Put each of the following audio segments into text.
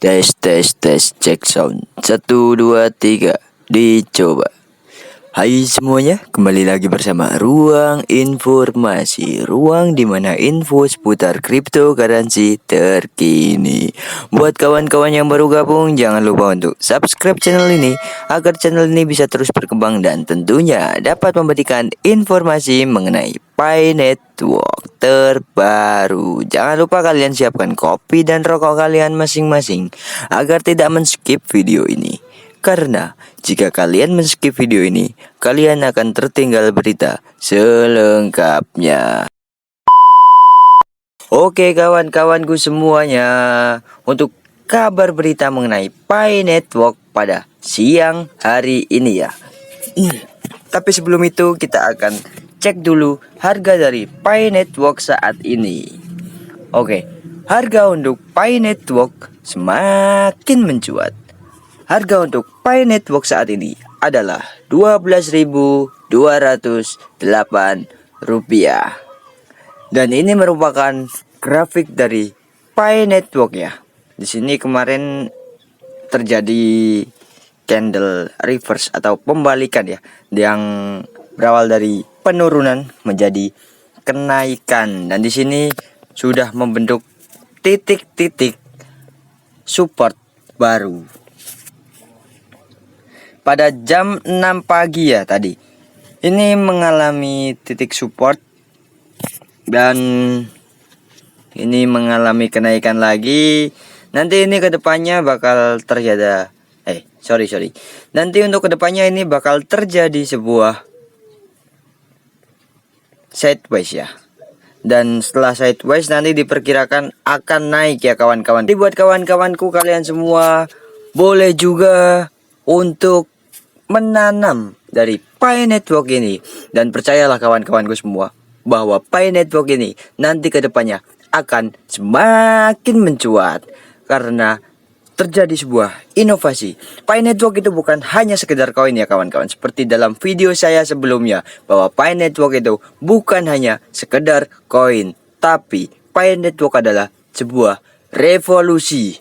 Tes tes tes cek sound 1 2 3 dicoba. Hai semuanya, kembali lagi bersama Ruang Informasi, ruang dimana info seputar cryptocurrency terkini. Buat kawan-kawan yang baru gabung, jangan lupa untuk subscribe channel ini agar channel ini bisa terus berkembang dan tentunya dapat memberikan informasi mengenai Pi Network terbaru. Jangan lupa kalian siapkan kopi dan rokok kalian masing-masing agar tidak men-skip video ini. Karena jika kalian men-skip video ini, kalian akan tertinggal berita selengkapnya. Oke kawan-kawanku semuanya, untuk kabar berita mengenai Pi Network pada siang hari ini ya. Tapi sebelum itu kita akan cek dulu harga dari Pi Network saat ini. Oke, harga untuk Pi Network semakin mencuat. Harga untuk Pi Network saat ini adalah Rp12.208. Dan ini merupakan grafik dari Pi Network ya. Di sini kemarin terjadi candle reverse atau pembalikan ya, yang berawal dari penurunan menjadi kenaikan, dan di sini sudah membentuk titik-titik support baru. Pada jam 6 pagi ya tadi, ini mengalami titik support dan ini mengalami kenaikan lagi. Nanti ini kedepannya bakal terjadi Nanti untuk kedepannya ini bakal terjadi sebuah sideways ya. Dan setelah sideways nanti diperkirakan akan naik ya kawan-kawan. Jadi buat kawan-kawanku kalian semua, boleh juga untuk menanam dari Pi Network ini. Dan percayalah kawan-kawanku semua, bahwa Pi Network ini nanti kedepannya akan semakin mencuat. Karena terjadi sebuah inovasi. Pi Network itu bukan hanya sekedar koin ya kawan-kawan. Seperti dalam video saya sebelumnya, bahwa Pi Network itu bukan hanya sekedar koin, tapi Pi Network adalah sebuah revolusi.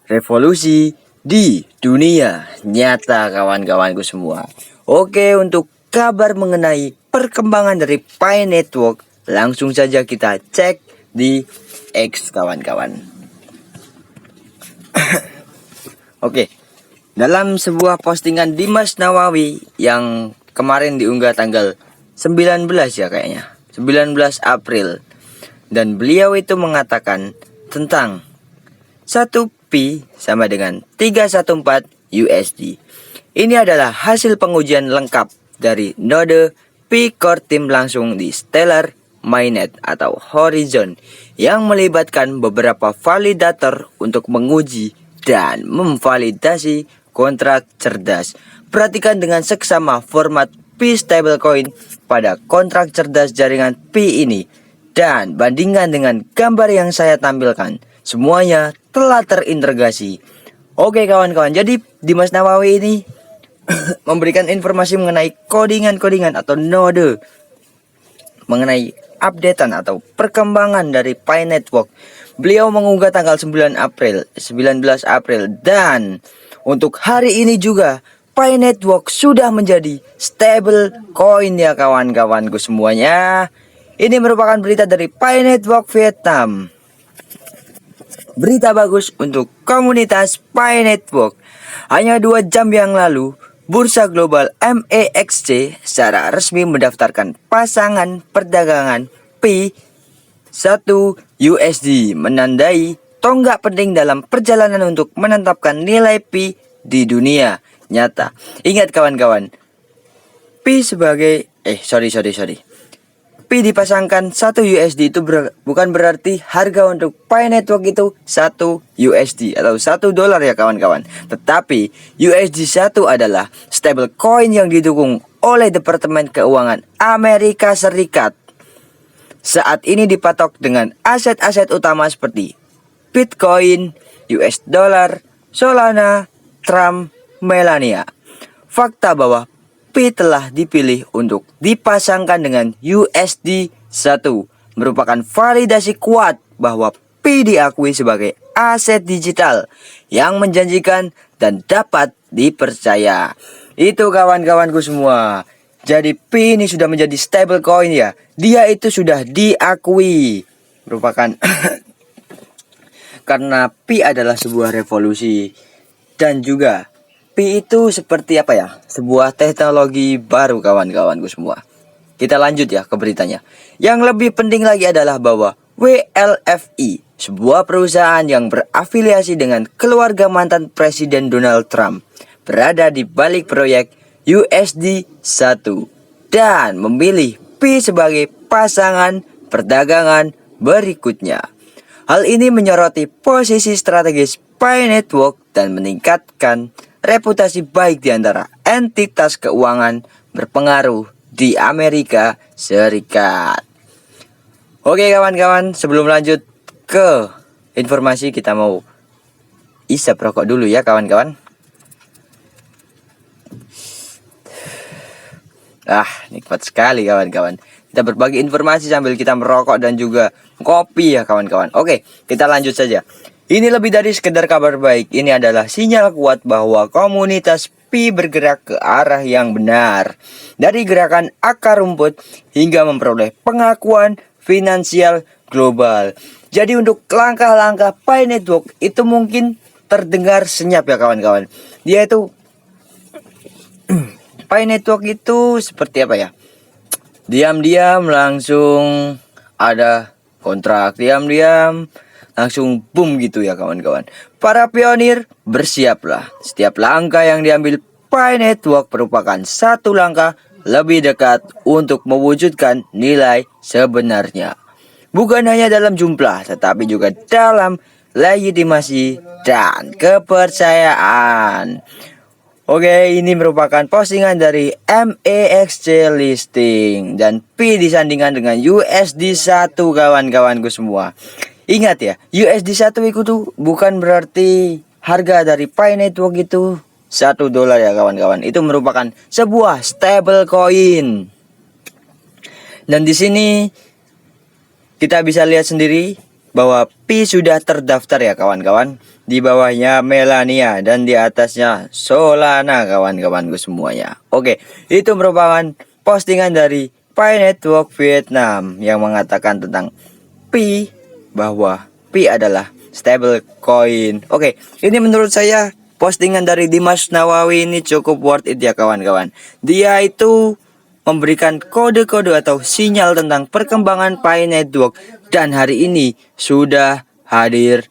Revolusi di dunia nyata kawan-kawanku semua. Oke, untuk kabar mengenai perkembangan dari Pi Network, langsung saja kita cek di X kawan-kawan. Oke, dalam sebuah postingan Dimas Nawawi yang kemarin diunggah tanggal 19 ya kayaknya, 19 April. Dan beliau itu mengatakan tentang 1 Pi sama dengan 314 USD. Ini adalah hasil pengujian lengkap dari node Pi Core Team langsung di Stellar Mainnet atau Horizon yang melibatkan beberapa validator untuk menguji dan memvalidasi kontrak cerdas. Perhatikan dengan seksama format Pi stablecoin pada kontrak cerdas jaringan Pi ini dan bandingkan dengan gambar yang saya tampilkan. Semuanya telah terintegrasi. Oke kawan-kawan, jadi Dimas Nawawi ini memberikan informasi mengenai codingan-codingan atau node, mengenai updatean atau perkembangan dari Pi Network. Beliau mengunggah tanggal 19 April, dan untuk hari ini juga Pi Network sudah menjadi stable coin ya kawan-kawanku semuanya. Ini merupakan berita dari Pi Network Vietnam. Berita bagus untuk komunitas Pi Network. Hanya 2 jam yang lalu, Bursa Global MEXC secara resmi mendaftarkan pasangan perdagangan Pi 1 USD, menandai tonggak penting dalam perjalanan untuk menetapkan nilai Pi di dunia nyata. Ingat kawan-kawan, Pi sebagai Pi dipasangkan 1 USD itu bukan berarti harga untuk Pi Network itu 1 USD atau $1 ya kawan-kawan. Tetapi USD 1 adalah stable coin yang didukung oleh Departemen Keuangan Amerika Serikat. Saat ini dipatok dengan aset-aset utama seperti Bitcoin, US dollar, Solana, Trump, Melania. Fakta bahwa Pi telah dipilih untuk dipasangkan dengan USD 1 merupakan validasi kuat bahwa Pi diakui sebagai aset digital yang menjanjikan dan dapat dipercaya. Itu kawan-kawanku semua. Jadi Pi ini sudah menjadi stable coin ya. Dia itu sudah diakui merupakan karena Pi adalah sebuah revolusi dan juga Pi itu seperti apa ya? Sebuah teknologi baru kawan-kawanku semua. Kita lanjut ya ke beritanya. Yang lebih penting lagi adalah bahwa WLFI, sebuah perusahaan yang berafiliasi dengan keluarga mantan Presiden Donald Trump, berada di balik proyek USD1 dan memilih Pi sebagai pasangan perdagangan berikutnya. Hal ini menyoroti posisi strategis Pi Network dan meningkatkan reputasi baik di antara entitas keuangan berpengaruh di Amerika Serikat. Oke kawan-kawan, sebelum lanjut ke informasi kita mau isap rokok dulu ya kawan-kawan. Nikmat sekali kawan-kawan. Kita berbagi informasi sambil kita merokok dan juga kopi ya kawan-kawan. Oke, kita lanjut saja. Ini lebih dari sekedar kabar baik. Ini adalah sinyal kuat bahwa komunitas Pi bergerak ke arah yang benar. Dari gerakan akar rumput hingga memperoleh pengakuan finansial global. Jadi untuk langkah-langkah Pi Network itu mungkin terdengar senyap ya kawan-kawan. Dia itu Pi Network itu seperti apa ya? Diam-diam langsung ada kontrak, diam-diam langsung boom gitu ya kawan-kawan. Para pionir bersiaplah. Setiap langkah yang diambil Pi Network merupakan satu langkah lebih dekat untuk mewujudkan nilai sebenarnya. Bukan hanya dalam jumlah, tetapi juga dalam legitimasi dan kepercayaan. Oke, ini merupakan postingan dari MEXC listing dan Pi disandingkan dengan USD1 kawan-kawanku semua. Ingat ya, USD1 itu tuh bukan berarti harga dari Pi Network itu $1 ya kawan-kawan. Itu merupakan sebuah stable coin. Dan di sini kita bisa lihat sendiri bahwa Pi sudah terdaftar ya kawan-kawan. Di bawahnya Melania dan di atasnya Solana kawan-kawanku semuanya. Oke, itu merupakan postingan dari Pi Network Vietnam yang mengatakan tentang Pi, bahwa Pi adalah stable coin. Oke, ini menurut saya postingan dari Dimas Nawawi ini cukup worth it ya kawan-kawan. Dia itu memberikan kode-kode atau sinyal tentang perkembangan Pi Network dan hari ini sudah hadir,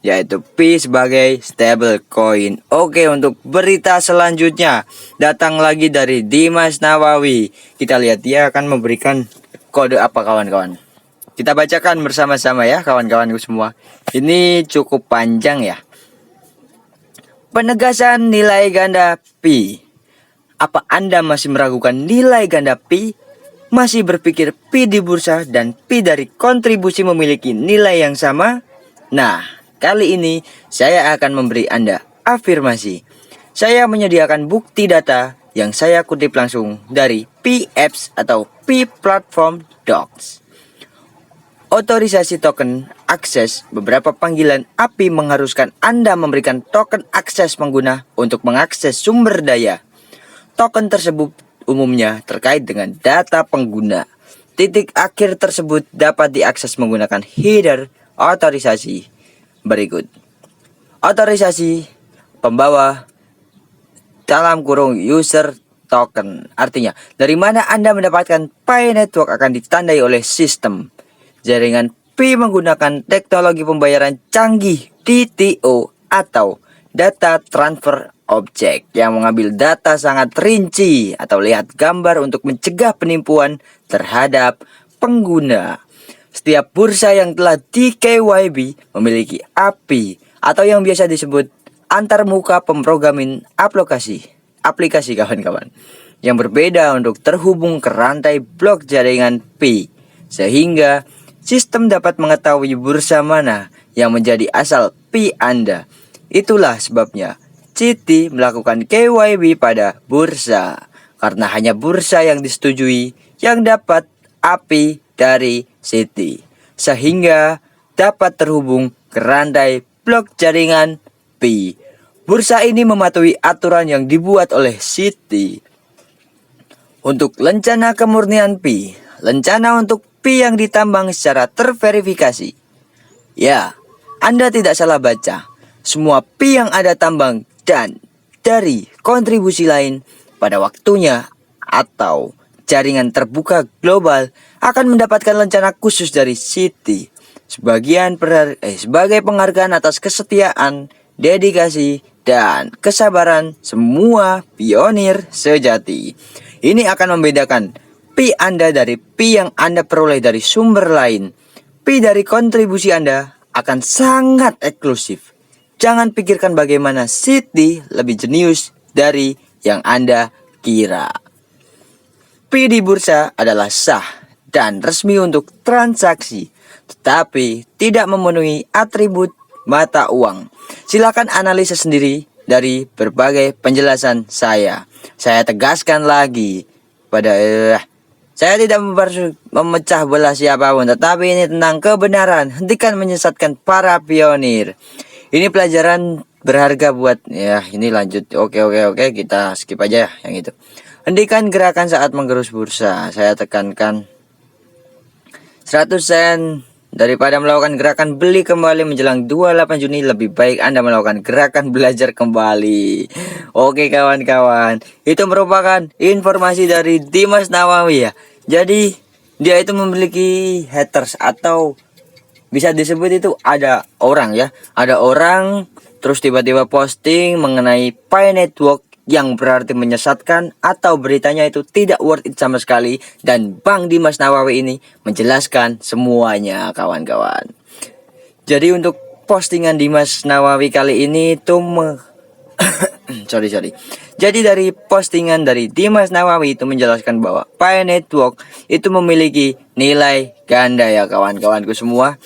yaitu Pi sebagai stable coin. Oke, untuk berita selanjutnya datang lagi dari Dimas Nawawi. Kita lihat dia akan memberikan kode apa kawan-kawan. Kita bacakan bersama-sama ya kawan-kawanku semua. Ini cukup panjang ya. Penegasan nilai ganda Pi. Apa Anda masih meragukan nilai ganda Pi? Masih berpikir Pi di bursa dan Pi dari kontribusi memiliki nilai yang sama? Nah, kali ini saya akan memberi Anda afirmasi. Saya menyediakan bukti data yang saya kutip langsung dari Pi Apps atau Pi Platform Docs. Otorisasi token akses. Beberapa panggilan API mengharuskan Anda memberikan token akses pengguna untuk mengakses sumber daya. Token tersebut umumnya terkait dengan data pengguna. Titik akhir tersebut dapat diakses menggunakan header otorisasi berikut. Otorisasi pembawa dalam kurung user token. Artinya, dari mana Anda mendapatkan Pi Network akan ditandai oleh sistem. Jaringan Pi menggunakan teknologi pembayaran canggih DTO atau Data Transfer Object yang mengambil data sangat rinci atau lihat gambar untuk mencegah penipuan terhadap pengguna. Setiap bursa yang telah di KYB memiliki API atau yang biasa disebut antarmuka pemrogramin aplikasi kawan-kawan yang berbeda untuk terhubung ke rantai blok jaringan Pi, sehingga sistem dapat mengetahui bursa mana yang menjadi asal Pi Anda. Itulah sebabnya Citi melakukan KYB pada bursa, karena hanya bursa yang disetujui yang dapat API dari Citi. Sehingga dapat terhubung ke rantai blok jaringan Pi. Bursa ini mematuhi aturan yang dibuat oleh Citi. Untuk lencana kemurnian Pi, lencana untuk Pi yang ditambang secara terverifikasi. Ya, Anda tidak salah baca. Semua Pi yang ada tambang dan dari kontribusi lain pada waktunya atau jaringan terbuka global akan mendapatkan lencana khusus dari Citi sebagai penghargaan atas kesetiaan, dedikasi, dan kesabaran semua pionir sejati. Ini akan membedakan Pi Anda dari Pi yang Anda peroleh dari sumber lain. Pi dari kontribusi Anda akan sangat eksklusif. Jangan pikirkan bagaimana Citi lebih jenius dari yang Anda kira. Pi di bursa adalah sah dan resmi untuk transaksi, tetapi tidak memenuhi atribut mata uang. Silakan analisa sendiri dari berbagai penjelasan saya. Saya tegaskan lagi saya tidak memecah belah siapapun, tetapi ini tentang kebenaran. Hentikan menyesatkan para pionir. Ini pelajaran berharga buat ini lanjut. Oke, kita skip aja yang itu. Hentikan gerakan saat menggerus bursa. Saya tekankan 100 sen. Daripada melakukan gerakan beli kembali menjelang 28 Juni, lebih baik Anda melakukan gerakan belajar kembali. Oke kawan-kawan, itu merupakan informasi dari Dimas Nawawi ya. Jadi dia itu memiliki haters atau bisa disebut itu ada orang ya. Ada orang terus tiba-tiba posting mengenai Pi Network yang berarti menyesatkan atau beritanya itu tidak worth it sama sekali, dan Bang Dimas Nawawi ini menjelaskan semuanya kawan-kawan. Jadi untuk postingan Dimas Nawawi kali ini itu Jadi dari postingan dari Dimas Nawawi itu menjelaskan bahwa Pi Network itu memiliki nilai ganda ya kawan-kawanku semua.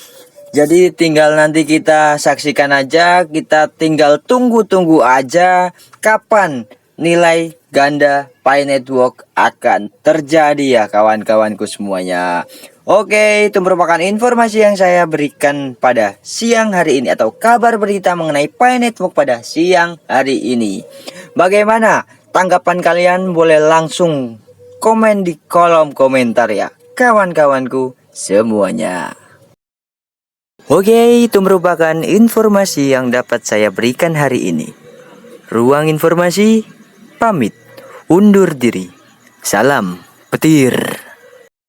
Jadi tinggal nanti kita saksikan aja, kita tinggal tunggu aja kapan nilai ganda Pi Network akan terjadi ya kawan-kawanku semuanya. Oke, itu merupakan informasi yang saya berikan pada siang hari ini atau kabar berita mengenai Pi Network pada siang hari ini. Bagaimana tanggapan kalian? Boleh langsung komen di kolom komentar ya kawan-kawanku semuanya. Oke, itu merupakan informasi yang dapat saya berikan hari ini. Ruang informasi, pamit, undur diri. Salam petir.